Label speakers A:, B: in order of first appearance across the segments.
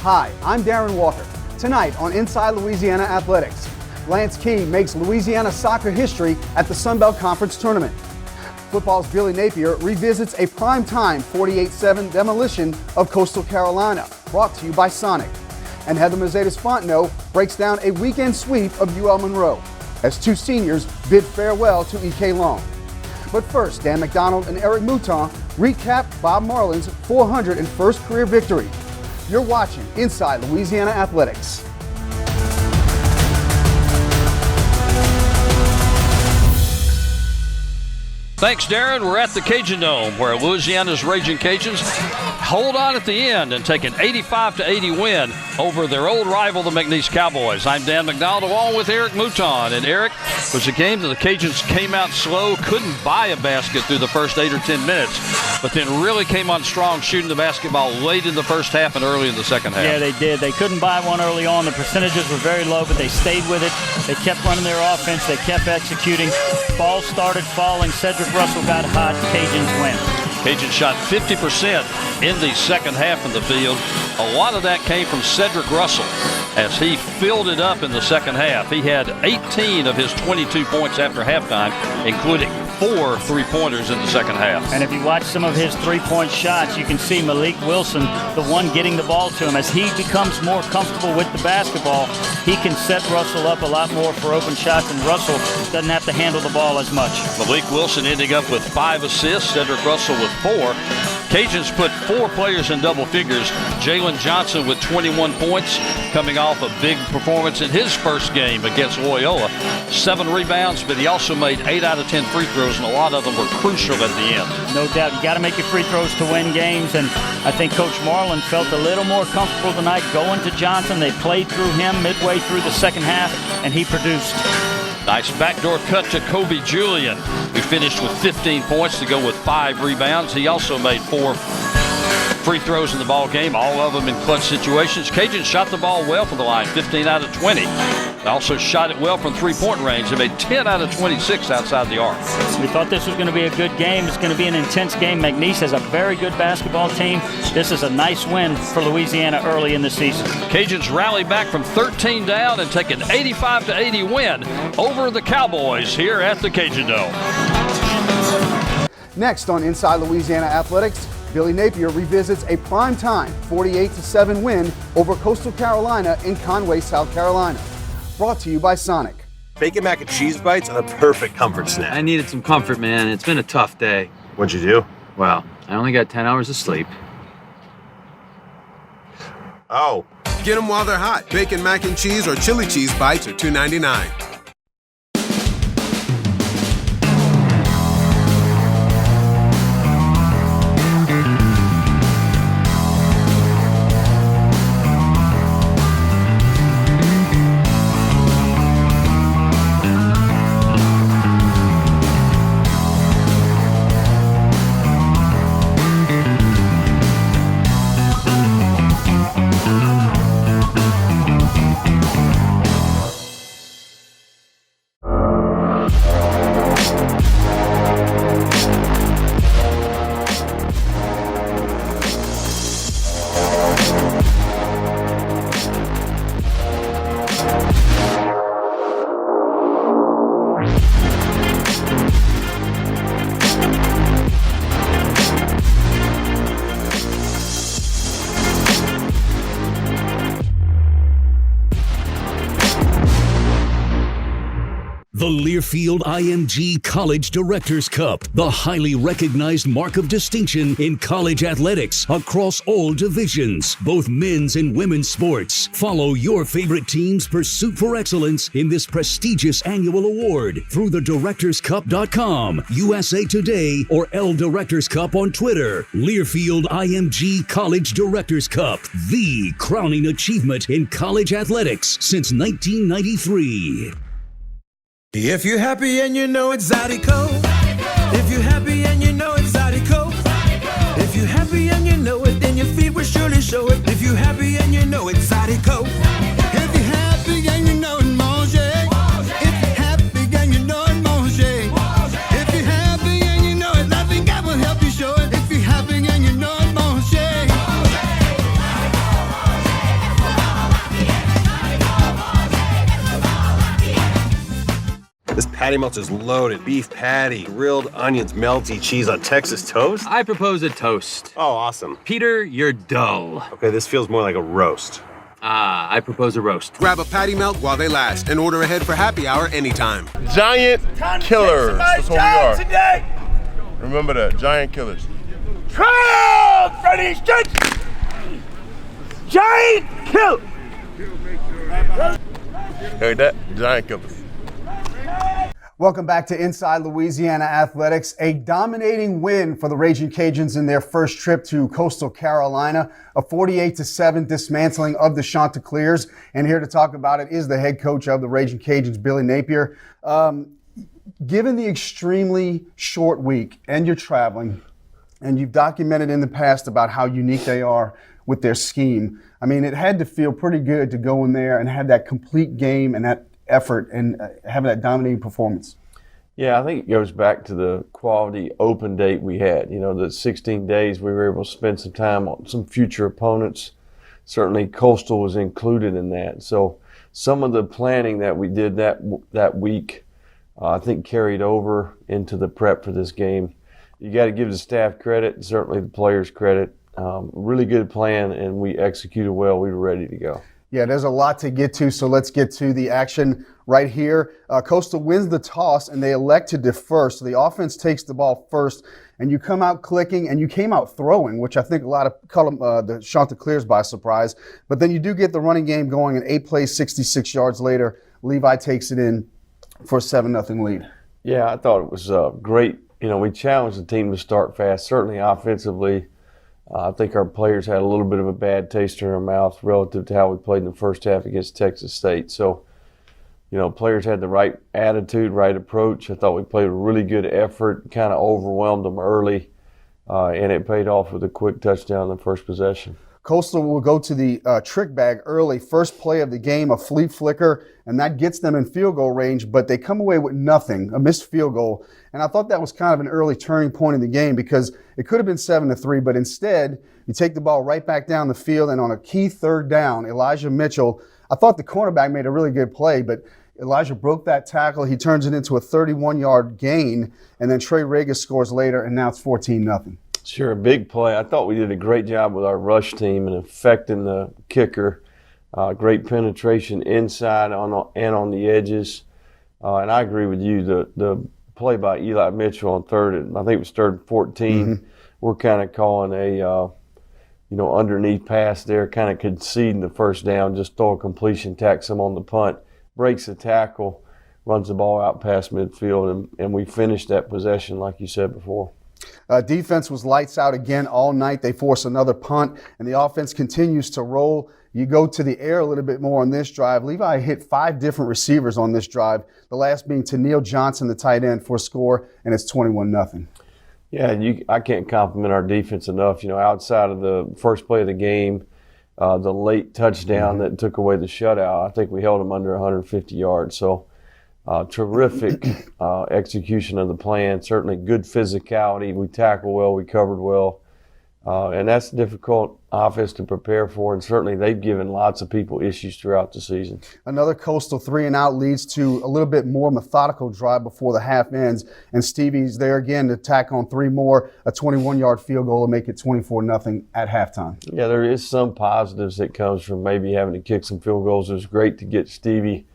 A: Hi, I'm Darren Walker. Tonight on Inside Louisiana Athletics, Lance Key makes Louisiana soccer history at the Sun Belt Conference Tournament. Football's Billy Napier revisits a primetime 48-7 demolition of Coastal Carolina, brought to you by Sonic. And Heather Mercedes Fontenot breaks down a weekend sweep of UL Monroe as two seniors bid farewell to E.K. Long. But first, Dan McDonald and Eric Mouton recap Bob Marlin's 401st career victory. You're watching Inside Louisiana Athletics.
B: Thanks, Darren. We're at the Cajun Dome, where Louisiana's Ragin Cajuns hold on at the end and take an 85-80 win over their old rival, the McNeese Cowboys. I'm Dan McDonald, along with Eric Mouton. And Eric, was a game that the Cajuns came out slow, couldn't buy a basket through the first 8 or 10 minutes, but then really came on strong, shooting the basketball late in the first half and early in the second half.
C: Yeah, they did. They couldn't buy one early on. The percentages were very low, but they stayed with it. They kept running their offense. They kept executing. Ball started falling. Cedric Russell got hot. Cajuns win.
B: Cajuns shot 50% in the second half of the field. A lot of that came from Cedric Russell as he filled it up in the second half. He had 18 of his 22 points after halftime, including 4 three-pointers in the second half.
C: And if you watch some of his three-point shots, you can see Malik Wilson, the one getting the ball to him. As he becomes more comfortable with the basketball, he can set Russell up a lot more for open shots, and Russell doesn't have to handle the ball as much.
B: Malik Wilson ending up with 5 assists, Cedric Russell with 4. Cajuns put 4 players in double figures. Jalen Johnson with 21 points, coming off a big performance in his first game against Loyola. 7 rebounds, but he also made 8 out of 10 free throws, and a lot of them were crucial at the end.
C: No doubt. You got to make your free throws to win games, and I think Coach Marlin felt a little more comfortable tonight going to Johnson. They played through him midway through the second half, and he produced.
B: Nice backdoor cut to Kobe Julian, who finished with 15 points to go with 5 rebounds. He also made 4 free throws in the ball game, all of them in clutch situations. Cajuns shot the ball well from the line, 15 out of 20. They also shot it well from three-point range. They made 10 out of 26 outside the arc.
C: We thought this was going to be a good game. It's going to be an intense game. McNeese has a very good basketball team. This is a nice win for Louisiana early in the season.
B: Cajuns rally back from 13 down and take an 85-80 win over the Cowboys here at the Cajun Dome.
A: Next on Inside Louisiana Athletics, Billy Napier revisits a primetime 48-7 win over Coastal Carolina in Conway, South Carolina. Brought to you by Sonic.
D: Bacon mac and cheese bites are the perfect comfort snack.
E: I needed some comfort, man. It's been a tough day.
D: What'd you do?
E: Well, I only got 10 hours of sleep.
D: Oh.
F: Get them while they're hot. Bacon mac and cheese or chili cheese bites are $2.99.
G: The Learfield IMG College Directors Cup, the highly recognized mark of distinction in college athletics across all divisions, both men's and women's sports. Follow your favorite team's pursuit for excellence in this prestigious annual award through thedirectorscup.com, USA Today, or L Directors Cup on Twitter. Learfield IMG College Directors Cup, the crowning achievement in college athletics since 1993.
H: If you're happy and you know it's Zydeco. If you're happy and you know it's Zydeco. If you're happy and you know it, then your feet will surely show it. If you're happy and you know it's Zydeco. If you're happy and you know it, mange. If you're happy and you know it, mange. If you're happy and you know it, I think I will help you show it. If you're happy and you know it, mange.
D: patty melt is loaded. Beef patty, grilled onions, melty cheese on Texas toast.
E: I propose a toast.
D: Oh, awesome.
E: Peter, you're dull.
D: Okay, this feels more like a roast.
E: I propose a roast.
F: Grab a patty melt while they last and order ahead for happy hour anytime.
I: Giant killers. That's what we are. Today. Remember that. Giant killers.
H: Triumph for these giant kill.
I: Heard that? Giant killers.
A: Welcome back to Inside Louisiana Athletics. A dominating win for the Ragin Cajuns in their first trip to Coastal Carolina, a 48-7 dismantling of the Chanticleers. And here to talk about it is the head coach of the Ragin Cajuns, Billy Napier. Given the extremely short week and you're traveling, and you've documented in the past about how unique they are with their scheme, I mean, it had to feel pretty good to go in there and have that complete game and that effort and having that dominating performance.
J: Yeah, I think it goes back to the quality open date we had. You know, the 16 days we were able to spend some time on some future opponents. Certainly Coastal was included in that. So some of the planning that we did that week, I think carried over into the prep for this game. You got to give the staff credit, certainly the players credit. Really good plan, and we executed well. We were ready to go.
A: Yeah, there's a lot to get to, so let's get to the action right here. Coastal wins the toss, and they elect to defer. So the offense takes the ball first, and you come out clicking, and you came out throwing, which I think a lot of caught the Chanticleers by surprise. But then you do get the running game going, and 8 plays, 66 yards later, Levi takes it in for a 7-0 lead.
J: Yeah, I thought it was great. You know, we challenged the team to start fast, certainly offensively. I think our players had a little bit of a bad taste in their mouth relative to how we played in the first half against Texas State. So, you know, players had the right attitude, right approach. I thought we played a really good effort, kind of overwhelmed them early, and it paid off with a quick touchdown in the first possession.
A: Coastal will go to the trick bag early. First play of the game, a flea flicker, and that gets them in field goal range, but they come away with nothing, a missed field goal. And I thought that was kind of an early turning point in the game because it could have been 7-3, but instead you take the ball right back down the field, and on a key third down, Elijah Mitchell, I thought the cornerback made a really good play, but Elijah broke that tackle. He turns it into a 31-yard gain, and then Trey Regas scores later, and now it's 14-0.
J: Sure, a big play. I thought we did a great job with our rush team and affecting the kicker. Great penetration inside and on the edges. And I agree with you. The play by Eli Mitchell on I think it was 3rd and 14. Mm-hmm. We're kind of calling a underneath pass there, kind of conceding the first down, just throw a completion, tax him on the punt, breaks the tackle, runs the ball out past midfield, and we finished that possession like you said before.
A: Defense was lights out again all night. They force another punt, and the offense continues to roll. You go to the air a little bit more on this drive. Levi hit 5 different receivers on this drive, the last being Tennille Johnson, the tight end, for a score, and it's 21-0.
J: Yeah, I can't compliment our defense enough. You know, outside of the first play of the game, the late touchdown that took away the shutout, I think we held them under 150 yards. So terrific execution of the plan, certainly good physicality. We tackled well, we covered well, and that's a difficult offense to prepare for, and certainly they've given lots of people issues throughout the season.
A: Another Coastal 3-and-out leads to a little bit more methodical drive before the half ends, and Stevie's there again to tack on 3 more, a 21-yard field goal to make it 24-0 at halftime.
J: Yeah, there is some positives that comes from maybe having to kick some field goals. It was great to get Stevie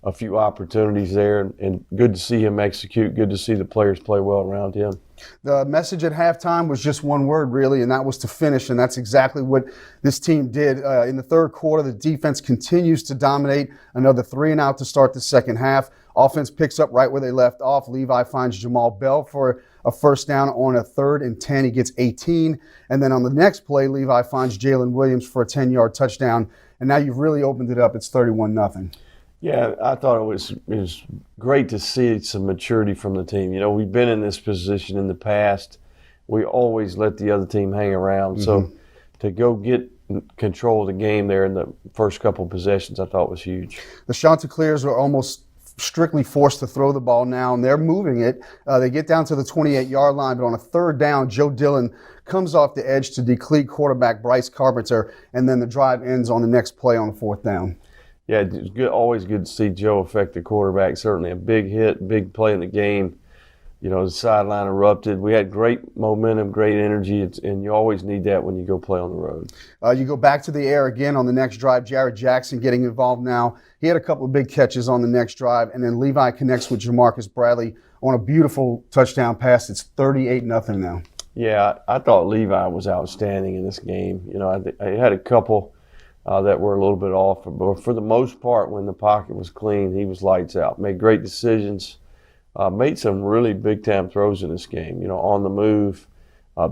J: a few opportunities there, and good to see him execute, good to see the players play well around him.
A: The message at halftime was just one word, really, and that was to finish, and that's exactly what this team did. In the third quarter, the defense continues to dominate. Another 3-and-out to start the second half. Offense picks up right where they left off. Levi finds Jamal Bell for a first down on a 3rd and 10. He gets 18. And then on the next play, Levi finds Jalen Williams for a 10-yard touchdown. And now you've really opened it up. It's 31-0.
J: Yeah, I thought it was great to see some maturity from the team. You know, we've been in this position in the past. We always let the other team hang around. Mm-hmm. So to go get control of the game there in the first couple possessions, I thought was huge. The
A: Chanticleers are almost strictly forced to throw the ball now, and they're moving it. They get down to the 28-yard line, but on a 3rd down, Joe Dillon comes off the edge to decleat quarterback Bryce Carpenter, and then the drive ends on the next play on the 4th down.
J: Yeah, it's good. Always good to see Joe affect the quarterback. Certainly a big hit, big play in the game. You know, the sideline erupted. We had great momentum, great energy, and you always need that when you go play on the road.
A: You go back to the air again on the next drive. Jared Jackson getting involved now. He had a couple of big catches on the next drive, and then Levi connects with Jamarcus Bradley on a beautiful touchdown pass. It's 38-0 now.
J: Yeah, I thought Levi was outstanding in this game. You know, I had a couple that were a little bit off, but for the most part, when the pocket was clean, he was lights out. Made great decisions. Made some really big-time throws in this game, you know, on the move,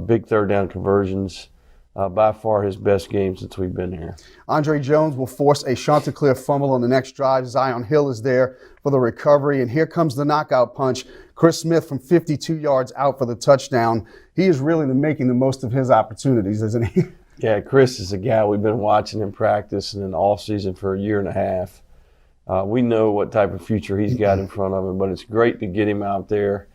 J: big third-down conversions. By far his best game since we've been here.
A: Andre Jones will force a Chanticleer fumble on the next drive. Zion Hill is there for the recovery, and here comes the knockout punch. Chris Smith from 52 yards out for the touchdown. He is really making the most of his opportunities, isn't he?
J: Yeah, Chris is a guy we've been watching in practice and in the offseason for a year and a half. We know what type of future he's got in front of him, but it's great to get him out there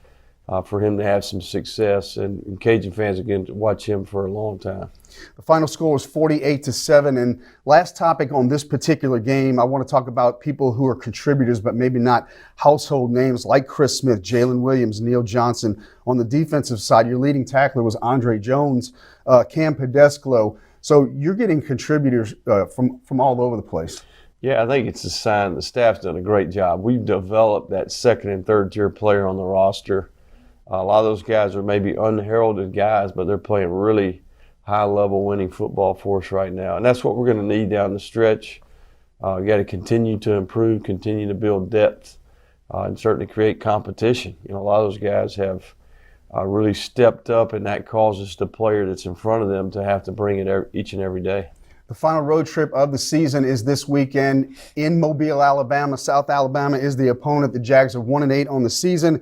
J: for him to have some success, and Cajun fans are going to watch him for a long time.
A: The final score was 48-7, and last topic on this particular game, I want to talk about people who are contributors but maybe not household names like Chris Smith, Jalen Williams, Neil Johnson. On the defensive side, your leading tackler was Andre Jones, Cam Pedesclo. So you're getting contributors from all over the place.
J: Yeah, I think it's a sign the staff's done a great job. We've developed that second and third tier player on the roster. A lot of those guys are maybe unheralded guys, but they're playing really high-level winning football for us right now. And that's what we're going to need down the stretch. We got to continue to improve, continue to build depth, and certainly create competition. You know, a lot of those guys have really stepped up, and that causes the player that's in front of them to have to bring it each and every day.
A: The final road trip of the season is this weekend in Mobile, Alabama. South Alabama is the opponent. The Jags are 1-8 on the season.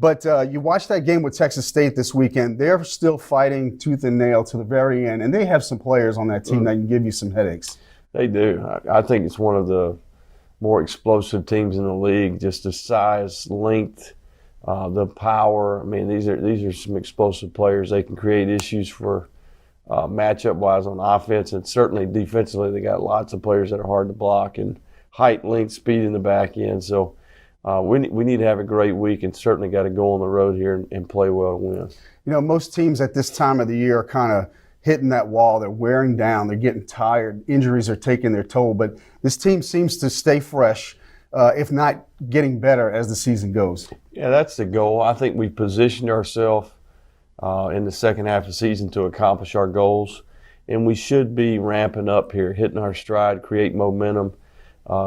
A: But you watch that game with Texas State this weekend. They're still fighting tooth and nail to the very end, and they have some players on that team that can give you some headaches.
J: They do. I think it's one of the more explosive teams in the league. Just the size, length, the power. I mean, these are some explosive players. They can create issues for matchup-wise on offense, and certainly defensively, they got lots of players that are hard to block, and height, length, speed in the back end. So. We need to have a great week, and certainly got to go on the road here and play well to win.
A: You know, most teams at this time of the year are kind of hitting that wall. They're wearing down. They're getting tired. Injuries are taking their toll. But this team seems to stay fresh, if not getting better as the season goes.
J: Yeah, that's the goal. I think we positioned ourselves in the second half of the season to accomplish our goals, and we should be ramping up here, hitting our stride, create momentum.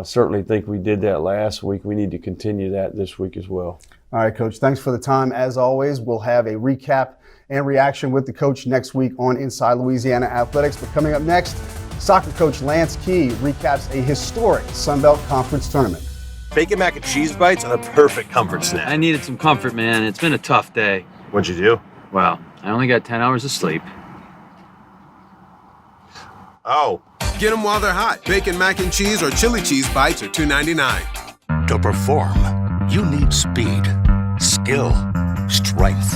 J: Certainly think we did that last week. We need to continue that this week as well.
A: All right, Coach. Thanks for the time. As always, we'll have a recap and reaction with the coach next week on Inside Louisiana Athletics. But coming up next, soccer coach Lance Key recaps a historic Sun Belt Conference tournament.
D: Bacon mac and cheese bites are the perfect comfort snack.
E: I needed some comfort, man. It's been a tough day.
D: What'd you do?
E: Well, I only got 10 hours of sleep.
D: Oh.
F: Get them while they're hot. Bacon mac and cheese or chili cheese bites are $2.99.
K: To perform, you need speed, skill, strength.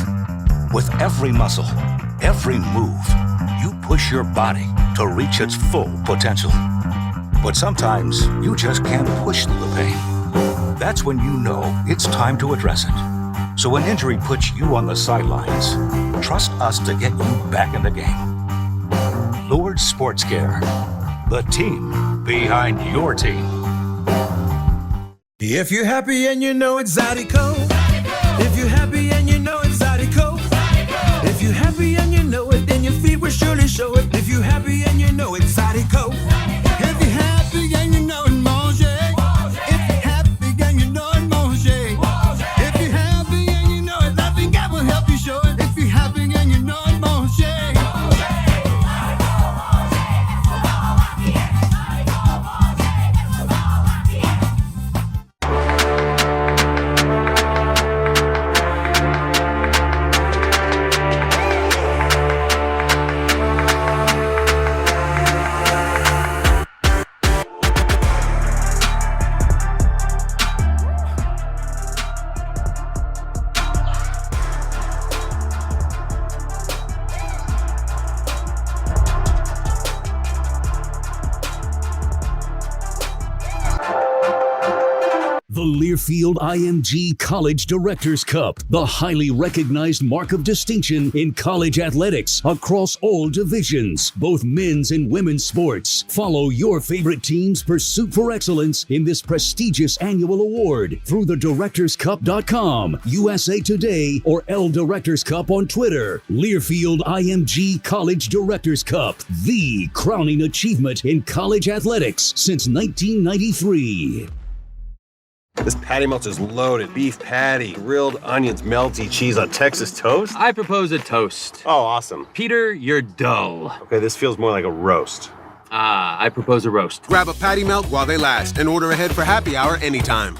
K: With every muscle, every move, you push your body to reach its full potential. But sometimes you just can't push through the pain. That's when you know it's time to address it. So when injury puts you on the sidelines, trust us to get you back in the game. Lord Sports Care, the team behind your team.
H: If you're happy and you know it's Zydeco. If you're happy and you know it's Zydeco. If you're happy and you know it, then your feet will surely show it. If you're happy and you know it's Zydeco. If you're happy and you know it, Mange. If you're happy and you know it, Mange. If you're happy and you know it, nothing God will help you show it. If you're happy and you know it, Mange.
G: The Learfield IMG College Directors Cup, the highly recognized mark of distinction in college athletics across all divisions, both men's and women's sports. Follow your favorite team's pursuit for excellence in this prestigious annual award through thedirectorscup.com, USA Today, or L Directors Cup on Twitter. Learfield IMG College Directors Cup, the crowning achievement in college athletics since 1993.
D: This patty melt is loaded. Beef patty, grilled onions, melty cheese on Texas toast.
E: I propose a toast.
D: Oh, awesome.
E: Peter, you're dull.
D: Okay, this feels more like a roast.
E: I propose a roast.
F: Grab a patty melt while they last and order ahead for happy hour anytime.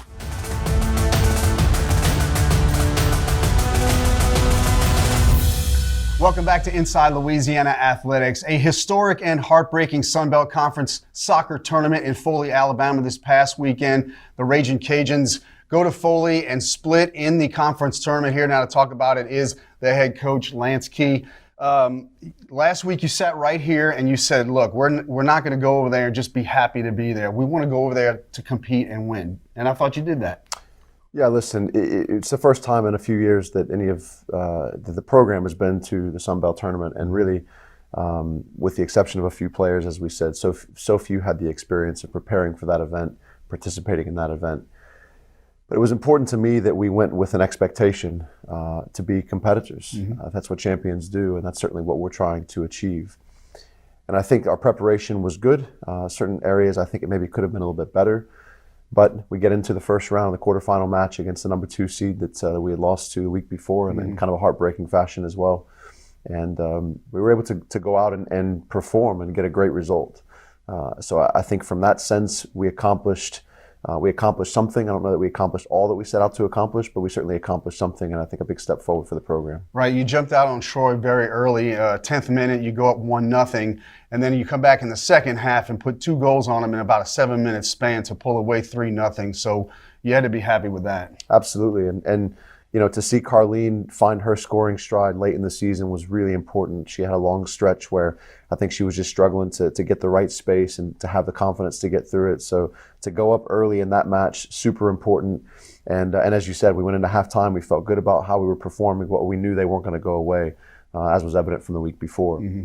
A: Welcome back to Inside Louisiana Athletics. A historic and heartbreaking Sun Belt Conference soccer tournament in Foley, Alabama this past weekend. The Ragin Cajuns go to Foley and split in the conference tournament. Here now to talk about it is the head coach, Lance Key. Last week you sat right here and you said, look, we're not going to go over there and just be happy to be there. We want to go over there to compete and win. And I thought you did that.
L: Yeah, listen, it's the first time in a few years that any of the program has been to the Sun Belt tournament, and really, with the exception of a few players, as we said, so few had the experience of preparing for that event, participating in that event. But it was important to me that we went with an expectation to be competitors. Mm-hmm. That's what champions do, and that's certainly what we're trying to achieve. And I think our preparation was good. Certain areas I think it maybe could have been a little bit better. But we get into the first round, the quarterfinal match against the number 2 seed that we had lost to the week before, and in kind of a heartbreaking fashion as well. And we were able to go out and perform and get a great result. So I think from that sense, we accomplished something. I don't know that we accomplished all that we set out to accomplish, but we certainly accomplished something, and I think a big step forward for the program.
A: Right, you jumped out on Troy very early, 10th minute, you go up 1-0, and then you come back in the second half and put 2 goals on them in about a 7-minute span to pull away 3-0. So you had to be happy with that.
L: Absolutely, and you know, to see Carlene find her scoring stride late in the season was really important. She had a long stretch where I think she was just struggling to get the right space and to have the confidence to get through it. So to go up early in that match, super important. And as you said, we went into halftime. We felt good about how we were performing, but we knew they weren't going to go away, as was evident from the week before. Mm-hmm.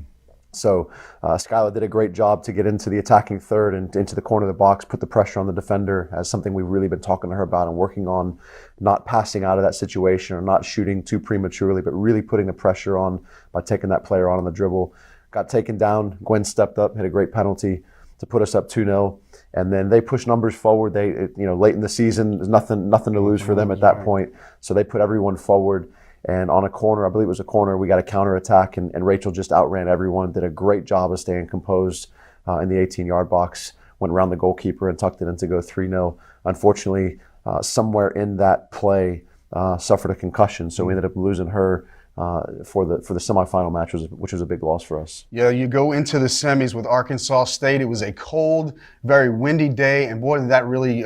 L: So Skylar did a great job to get into the attacking third and into the corner of the box, put the pressure on the defender, as something we've really been talking to her about and working on, not passing out of that situation or not shooting too prematurely, but really putting the pressure on by taking that player on the dribble. Got taken down. Gwen stepped up, hit a great penalty to put us up 2-0. And then they pushed numbers forward. Late in the season, there's nothing to lose for them at that point. So they put everyone forward. And on a corner, I believe it was a corner, we got a counterattack, and Rachel just outran everyone, did a great job of staying composed in the 18-yard box, went around the goalkeeper and tucked it in to go 3-0. Unfortunately, somewhere in that play, suffered a concussion, so we ended up losing her for the semifinal match, which was a big loss for us.
A: Yeah, you go into the semis with Arkansas State. It was a cold, very windy day, and boy, did that really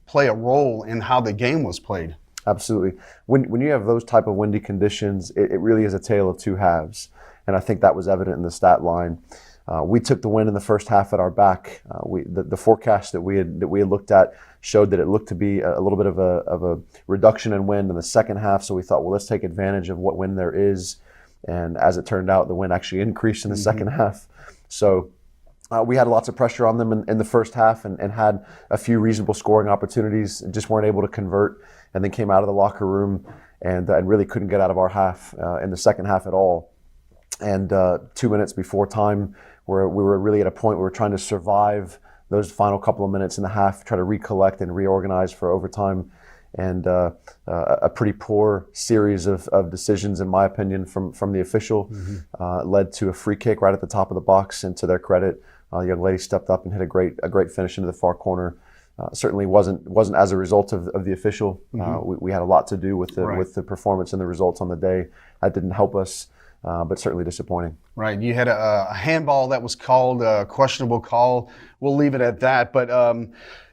A: play a role in how the game was played.
L: Absolutely. When you have those type of windy conditions, it really is a tale of two halves, and I think that was evident in the stat line. We took the win in the first half at our back. The forecast that we had looked at showed that it looked to be a little bit of a reduction in wind in the second half. So we thought, well, let's take advantage of what wind there is. And as it turned out, the wind actually increased in the second half. So we had lots of pressure on them in the first half and had a few reasonable scoring opportunities, and just weren't able to convert. And then came out of the locker room and really couldn't get out of our half in the second half at all. And 2 minutes before time, where we were really at a point where we were trying to survive those final couple of minutes in the half, try to recollect and reorganize for overtime. And a pretty poor series of decisions, in my opinion, from the official led to a free kick right at the top of the box. And to their credit, the young lady stepped up and hit a great finish into the far corner. Certainly wasn't as a result of the official. We had a lot to do with the performance and the results on the day. That didn't help us. But certainly disappointing.
A: Right. You had a handball that was called, a questionable call. We'll leave it at that. But, I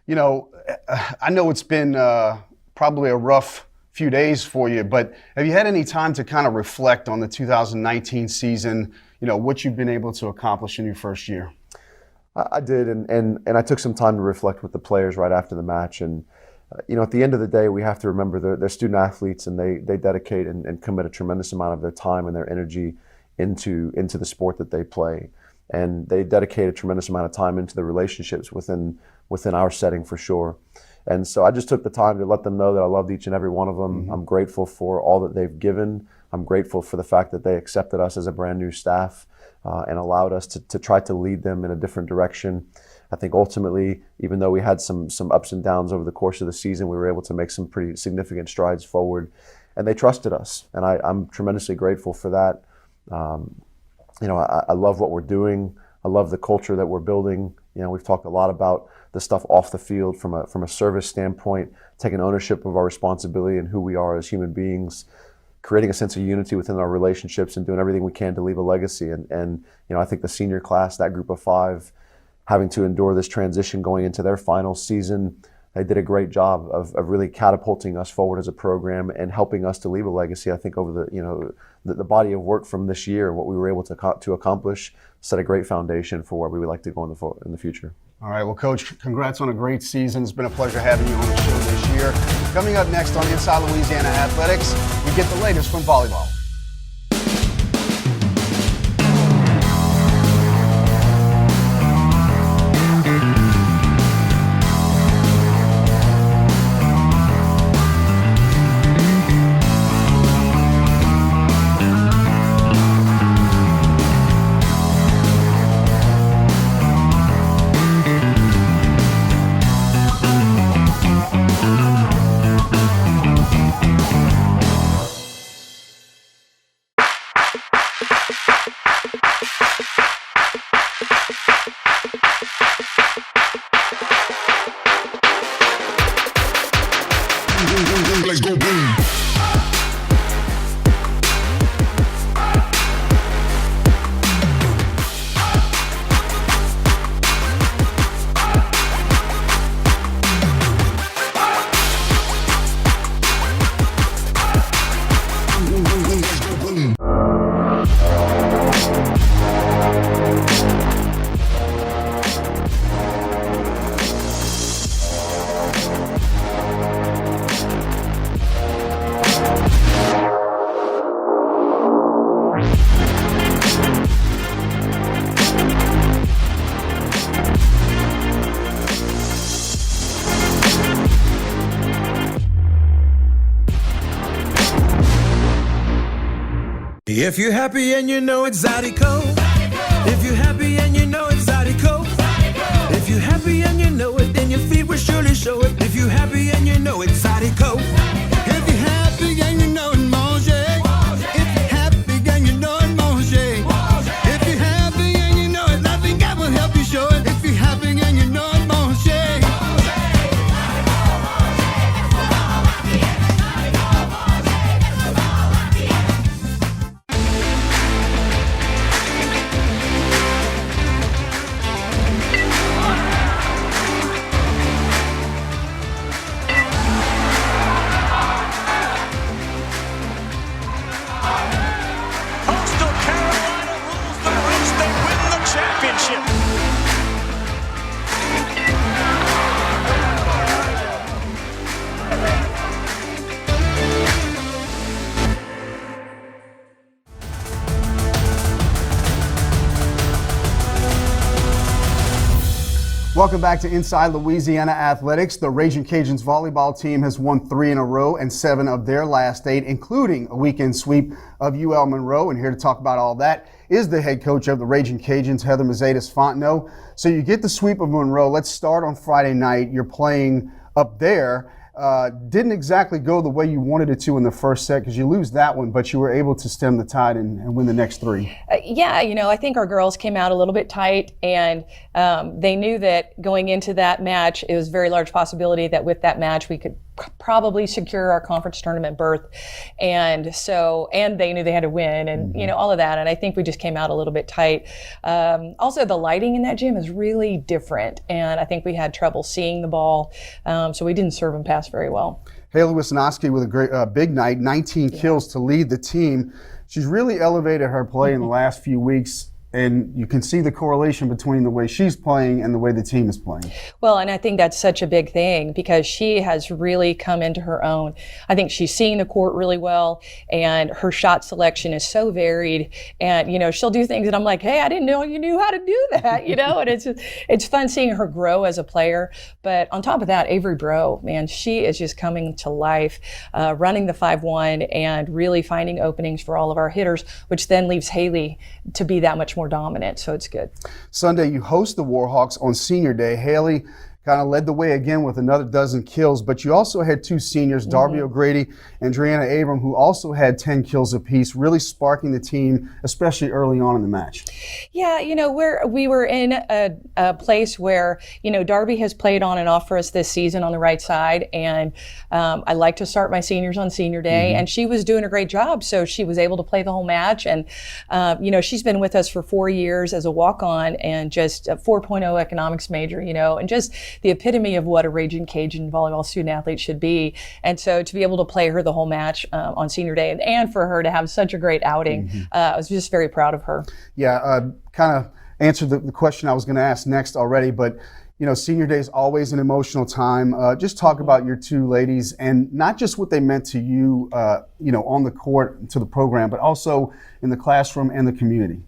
A: know it's been probably a rough few days for you, but have you had any time to kind of reflect on the 2019 season, what you've been able to accomplish in your first year?
L: I did, and I took some time to reflect with the players right after the match. And at the end of the day, we have to remember they're student athletes, and they dedicate and commit a tremendous amount of their time and their energy into the sport that they play. And they dedicate a tremendous amount of time into the relationships within our setting, for sure. And so I just took the time to let them know that I loved each and every one of them. I'm grateful for all that they've given. I'm grateful for the fact that they accepted us as a brand new staff and allowed us to try to lead them in a different direction. I think ultimately, even though we had some ups and downs over the course of the season, we were able to make some pretty significant strides forward. And they trusted us, and I'm tremendously grateful for that. I love what we're doing. I love the culture that we're building. We've talked a lot about the stuff off the field from a service standpoint, taking ownership of our responsibility and who we are as human beings, creating a sense of unity within our relationships, and doing everything we can to leave a legacy. And I think the senior class, that group of 5, having to endure this transition going into their final season, they did a great job of really catapulting us forward as a program and helping us to leave a legacy. I think over the body of work from this year and what we were able to accomplish set a great foundation for where we would like to go in the future.
A: All right, well, Coach, congrats on a great season. It's been a pleasure having you on the show this year. Coming up next on Inside Louisiana Athletics, we get the latest from volleyball.
M: Let's go boom.
H: If you're happy and you know it's Zydeco. If you're happy and you know it's Zydeco. If you're happy and you know it, then your feet will surely show it. If you're happy and you know it's Zydeco. If you're happy and you know it, mange. If you're happy and you know it, mange. If you're happy and you know it, I think I will help you show it. If you're happy and you know it, mange.
A: Welcome back to Inside Louisiana Athletics. The Ragin Cajuns volleyball team has won 3 in a row and 7 of their last 8, including a weekend sweep of UL Monroe. And here to talk about all that is the head coach of the Ragin Cajuns, Heather Mazetas-Fontenot. So you get the sweep of Monroe. Let's start on Friday night. You're playing up there. Didn't exactly go the way you wanted it to in the first set because you lose that one, but you were able to stem the tide and win the next 3.
N: Yeah, I think our girls came out a little bit tight, and they knew that going into that match, it was a very large possibility that with that match we could probably secure our conference tournament berth, and they knew they had to win, and all of that, and I think we just came out a little bit tight. Also, the lighting in that gym is really different, and I think we had trouble seeing the ball, so we didn't serve and pass very well.
A: Haley Wisnowski with a great big night, 19 kills to lead the team. She's really elevated her play in the last few weeks. and you can see the correlation between the way she's playing and the way the team is playing.
N: Well, and I think that's such a big thing because she has really come into her own. I think she's seeing the court really well, and her shot selection is so varied. And, you know, she'll do things that I'm like, hey, I didn't know you knew how to do that, you know, and it's fun seeing her grow as a player. But on top of that, Avery Bro, man, she is just coming to life, running the 5-1 and really finding openings for all of our hitters, which then leaves Haley to be that much more dominant, so it's good.
A: Sunday, you host the Warhawks on Senior Day. Haley kind of led the way again with another dozen kills, but you also had two seniors, Darby O'Grady and Drianna Abram, who also had 10 kills apiece, really sparking the team, especially early on in the match.
N: Yeah, you know, we were in a place where, you know, Darby has played on and off for us this season on the right side, and I like to start my seniors on Senior Day, and she was doing a great job, so she was able to play the whole match, and, you know, she's been with us for 4 years as a walk-on and just a 4.0 economics major, you know, and just the epitome of what a Ragin Cajun volleyball student athlete should be. And so to be able to play her the whole match on Senior Day and for her to have such a great outing, I was just very proud of her.
A: Yeah, kind of answered the question I was going to ask next already, but you know, Senior Day is always an emotional time. Just talk about your two ladies and not just what they meant to you, you know, on the court to the program, but also in the classroom and the community.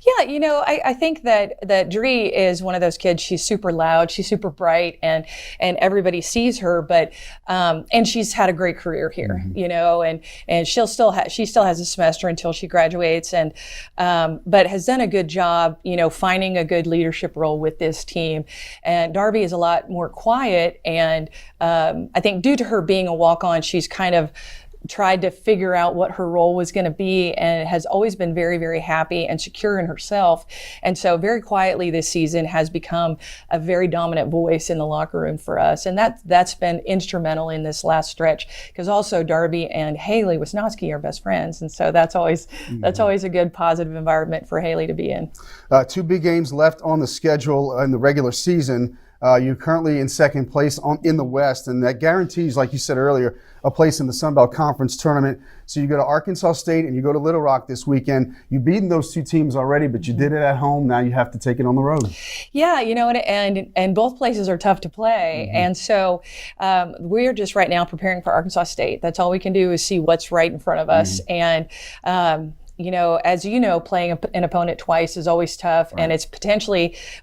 N: Yeah, you know, I think that Dree is one of those kids. She's super loud, she's super bright, and everybody sees her. But and she's had a great career here, you know, and she still has a semester until she graduates, and but has done a good job, you know, finding a good leadership role with this team. And Darby is a lot more quiet, and I think due to her being a walk-on, she's kind of tried to figure out what her role was going to be, and has always been very, very happy and secure in herself. And so very quietly this season has become a very dominant voice in the locker room for us. And that's been instrumental in this last stretch, because also Darby and Haley Wisnowski are best friends. And so that's always a good positive environment for Haley to be in.
A: 2 big games left on the schedule in the regular season. You're currently in second place in the West, and that guarantees, like you said earlier, a place in the Sun Belt Conference tournament. So you go to Arkansas State and you go to Little Rock this weekend. You've beaten those two teams already, but you did it at home. Now you have to take it on the road.
N: Yeah, you know, and both places are tough to play. And so we're just right now preparing for Arkansas State. That's all we can do is see what's right in front of us. And you know, as you know, playing an opponent twice is always tough, and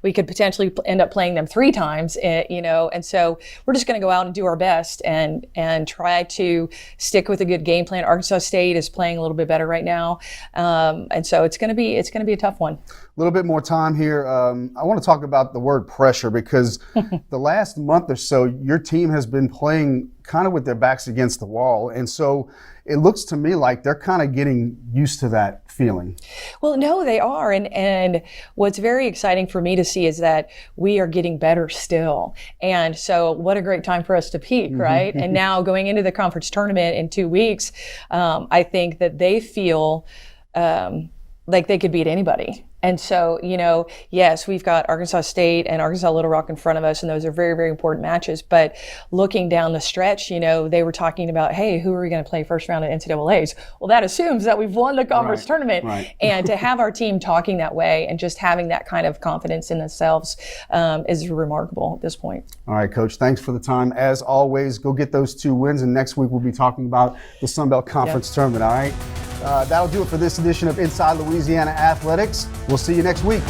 N: we could potentially end up playing them 3 times, you know, and so we're just going to go out and do our best and try to stick with a good game plan. Arkansas State is playing a little bit better right now, and so it's going to be a tough one.
A: A little bit more time here. I want to talk about the word pressure, because the last month or so, your team has been playing kind of with their backs against the wall. And so it looks to me like they're kind of getting used to that feeling.
N: Well, no, they are. And what's very exciting for me to see is that we are getting better still. And so what a great time for us to peak, right? And now going into the conference tournament in 2 weeks, I think that they feel like they could beat anybody. And so, you know, yes, we've got Arkansas State and Arkansas Little Rock in front of us, and those are very, very important matches. But looking down the stretch, you know, they were talking about, hey, who are we going to play first round at NCAAs? Well, that assumes that we've won the conference tournament. And to have our team talking that way and just having that kind of confidence in themselves is remarkable at this point.
A: All right, Coach, thanks for the time. As always, go get those 2 wins, and next week we'll be talking about the Sun Belt Conference tournament, all right? That'll do it for this edition of Inside Louisiana Athletics. We'll see you next week.